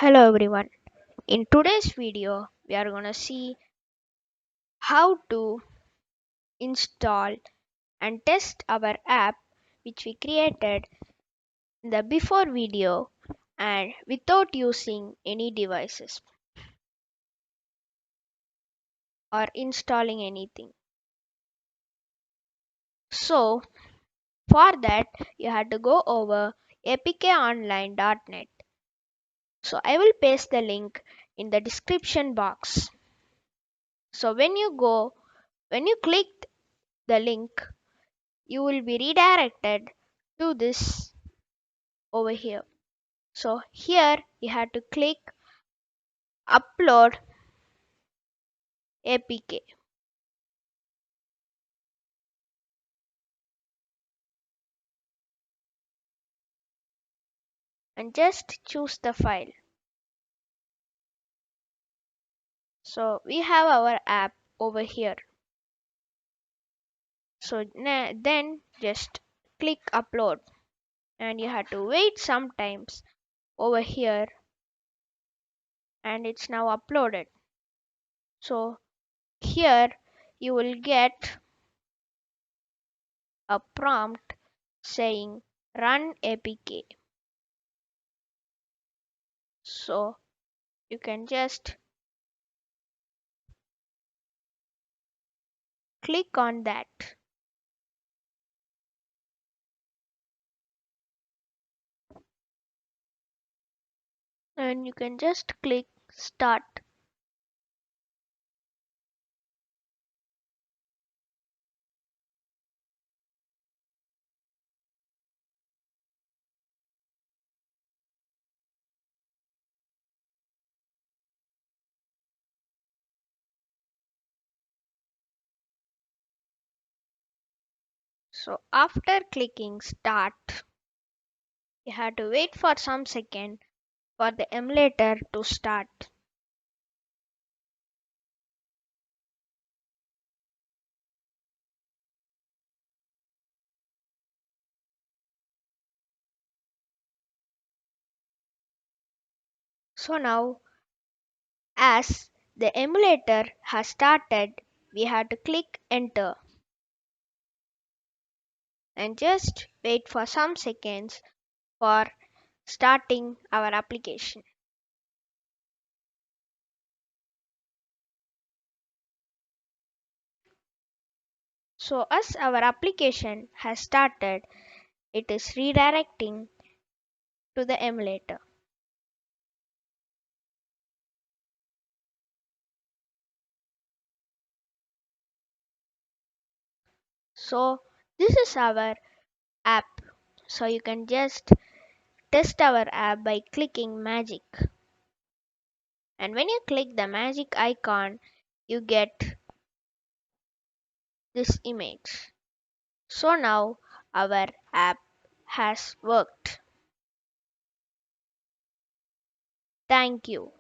Hello everyone. In today's video, we are going to see how to install and test our app which we created in the before video and without using any devices or installing anything. So, for that, you had to go over apkonline.net. So, I will paste the link in the description box. So, when you click the link, you will be redirected to this over here. So here you have to click upload apk and just choose the file. So we have our app over here. So then just click upload and you have to wait sometimes over here and it's now uploaded. So here you will get a prompt saying run apk. So you can just click on that and you can just click start. So after clicking start, you have to wait for some second for the emulator to start. So now as the emulator has started, we have to click enter and just wait for some seconds for starting our application. So as our application has started, it is redirecting to the emulator. So this is our app. So you can just test our app by clicking magic. And when you click the magic icon, you get this image. So now our app has worked. Thank you.